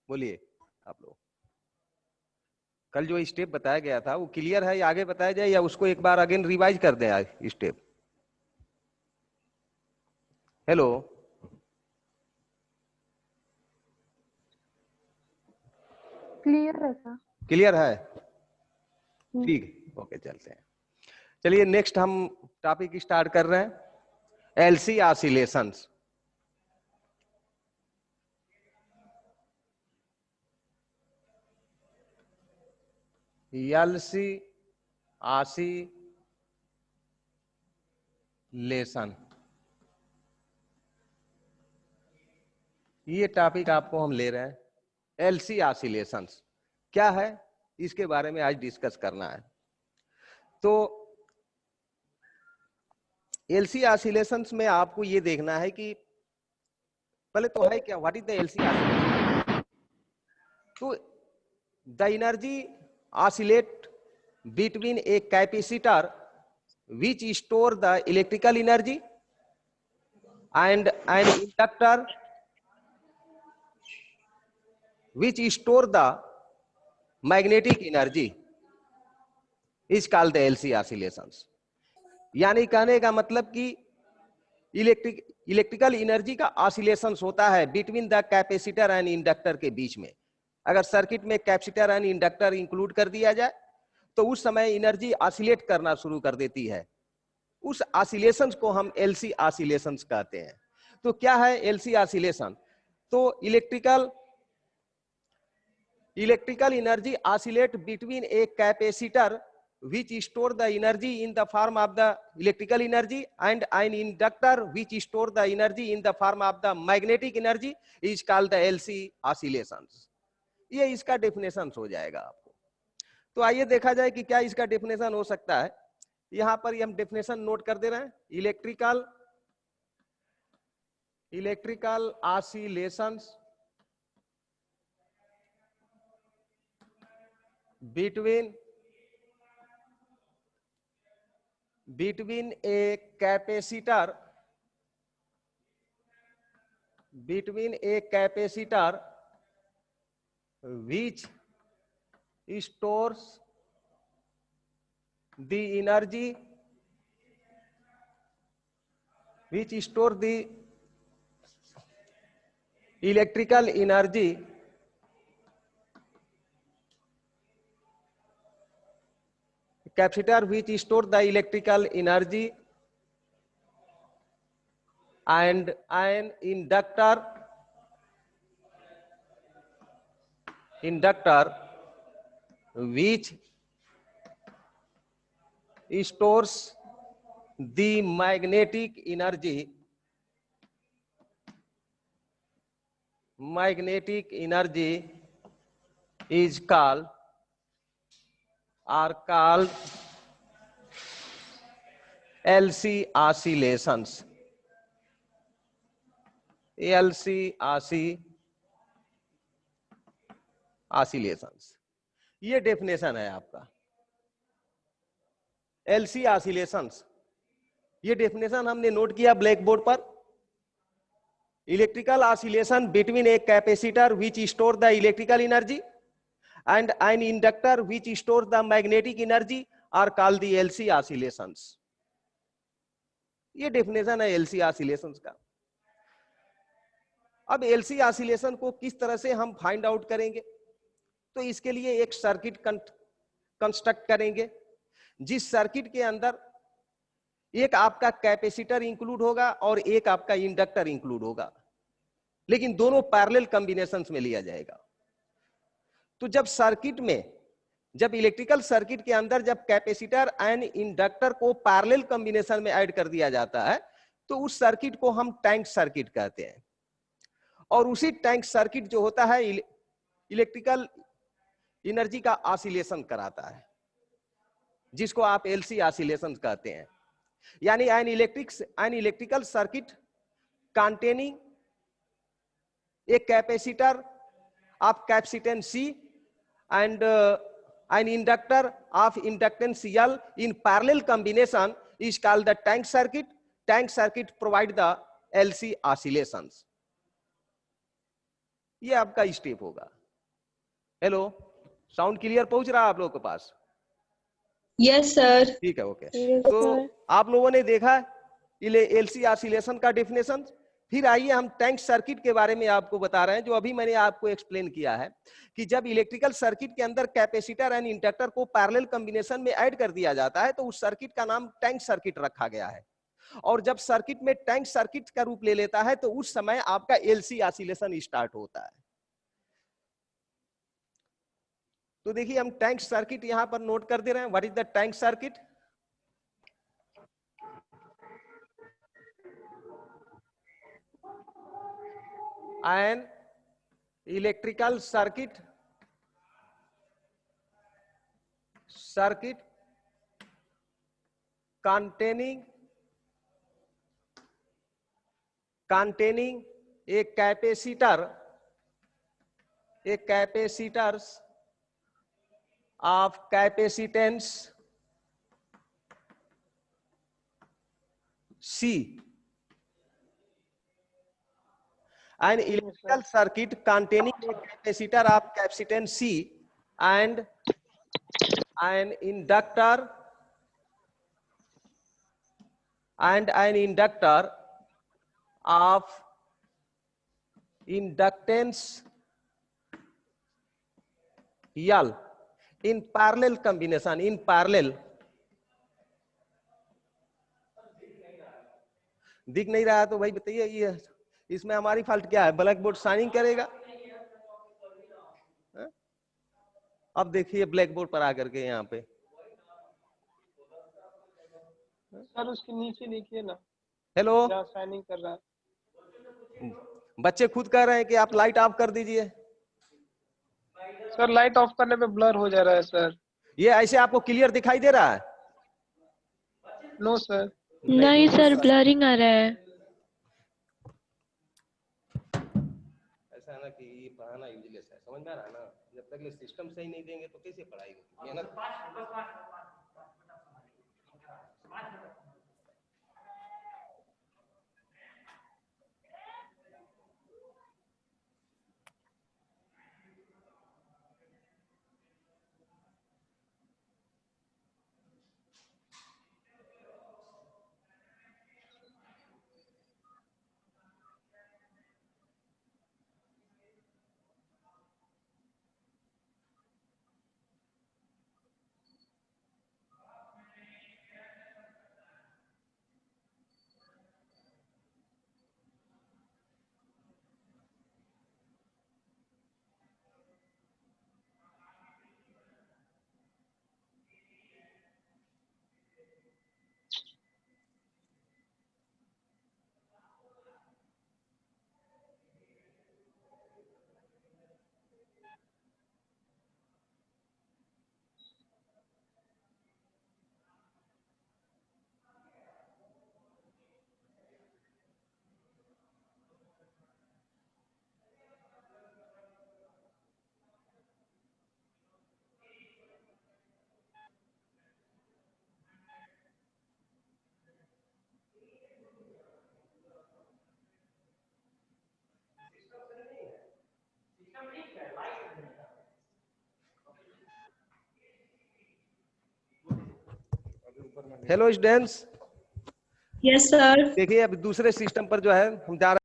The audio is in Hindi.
बोलिए आप लोग, कल जो स्टेप बताया गया था वो क्लियर है या आगे बताया जाए, या उसको एक बार अगेन रिवाइज कर दें आज स्टेप? हेलो, क्लियर है सर। क्लियर है? ठीक, ओके चलते हैं। चलिए नेक्स्ट हम टॉपिक स्टार्ट कर रहे हैं, एलसी ऑसिलेशंस। एलसी ऑसिलेशन, ये टॉपिक आपको हम ले रहे हैं। एलसी ऑसिलेशंस क्या है, इसके बारे में आज डिस्कस करना है। तो एलसी ऑसिलेशंस में आपको ये देखना है कि पहले तो है क्या, what is the LC oscillation. तो the energy oscillate between a capacitor which store the electrical energy and an inductor which store the magnetic energy is called the LC oscillations। यानी कहने का मतलब कि इलेक्ट्रिकल एनर्जी का ऑसिलेशंस होता है between the capacitor and inductor के बीच में। अगर सर्किट में कैपेसिटर एंड इंडक्टर इंक्लूड कर दिया जाए तो उस समय एनर्जी ऑसिलेट करना शुरू कर देती है। उस ऑसिलेशंस को हम एलसी ऑसिलेशंस कहते हैं। तो क्या है एलसी ऑसिलेशन? तो electrical energy oscillate between a capacitor which store the energy in the form of the electrical energy and an inductor which store the energy in the form of the magnetic energy is called the LC oscillations। ये इसका डेफिनेशन हो जाएगा आपको। तो आइए देखा जाए कि क्या इसका डेफिनेशन हो सकता है। यहां पर हम डेफिनेशन नोट कर दे रहे हैं, electrical oscillations between a capacitor which stores the energy, electrical energy capacitor which store the electrical energy and an inductor which stores the magnetic energy is called LC oscillations। LC oscillations, ये डेफिनेशन है आपका एलसी ऑसिलेशंस। ये डेफिनेशन हमने नोट किया ब्लैक बोर्ड पर। Electrical oscillation between a capacitor which store the electrical energy and an inductor which store the magnetic energy are called the LC oscillations. ये डेफिनेशन है एलसी ऑसिलेशंस का। अब एलसी ऑसिलेशन को किस तरह से हम फाइंड आउट करेंगे? तो इसके लिए एक सर्किट कंस्ट्रक्ट करेंगे, जिस सर्किट के अंदर एक आपका कैपेसिटर इंक्लूड होगा और एक आपका इंडक्टर इंक्लूड होगा, लेकिन दोनों पैरेलल कॉम्बिनेशंस में लिया जाएगा। तो जब इलेक्ट्रिकल सर्किट के अंदर जब कैपेसिटर एंड इंडक्टर को पैरेलल कॉम्बिनेशन में ऐड कर दिया जाता है तो उस सर्किट को हम टैंक सर्किट कहते हैं। और उसी टैंक सर्किट जो होता है इलेक्ट्रिकल एनर्जी का ऑसिलेशन कराता है, जिसको आप एलसी ऑसिलेशन कहते हैं। यानी an electrical circuit containing a capacitor of capacitance C and an inductor of inductance L in parallel combination is called the tank circuit. Tank circuit provide the LC oscillations। ये आपका स्टेप होगा। हेलो, साउंड क्लियर पहुंच रहा है आप लोगों के पास? Yes sir. ठीक है, ओके। तो आप लोगों ने देखा एलसी ऑसिलेशन का डेफिनेशन। फिर आइए हम टैंक सर्किट के बारे में आपको बता रहे हैं, जो अभी मैंने आपको एक्सप्लेन किया है कि जब इलेक्ट्रिकल सर्किट के अंदर कैपेसिटर एंड इंडक्टर को पैरेलल कॉम्बिनेशन में ऐड कर दिया जाता है तो उस सर्किट का नाम टैंक सर्किट रखा गया है। और जब सर्किट में टैंक सर्किट का रूप ले लेता है तो उस समय आपका एलसी ऑसिलेशन स्टार्ट होता है। तो देखिए हम टैंक सर्किट यहां पर नोट कर दे रहे हैं। What is the tank circuit? an electrical circuit containing a capacitors of capacitance C. An electrical circuit containing a capacitor of capacitance C and an inductor of inductance L in parallel combination, in parallel। दिख नहीं रहा है तो भाई बताइए, ये इसमें हमारी फॉल्ट क्या है? ब्लैक बोर्ड शाइनिंग करेगा। अब देखिए ब्लैक बोर्ड पर आकर के यहाँ पे सर उसके नीचे देखिए ना, हेलो, जहाँ शाइनिंग कर रहा है। बच्चे खुद कह रहे हैं कि आप लाइट ऑफ कर दीजिए। सर लाइट ऑफ करने पे ब्लर हो जा रहा है सर। ये ऐसे आपको क्लियर दिखाई दे रहा है? No sir. नहीं सर, ब्लरिंग आ रहा है। ऐसा है ना कि ये पढ़ाना यूजलेस है, समझ में आ रहा है ना? जब तक ये सिस्टम सही नहीं देंगे तो कैसे पढ़ाई होगी, है ना? Hello students, yes sir. देखिए अब दूसरे सिस्टम पर जो है हम जा रहे हैं।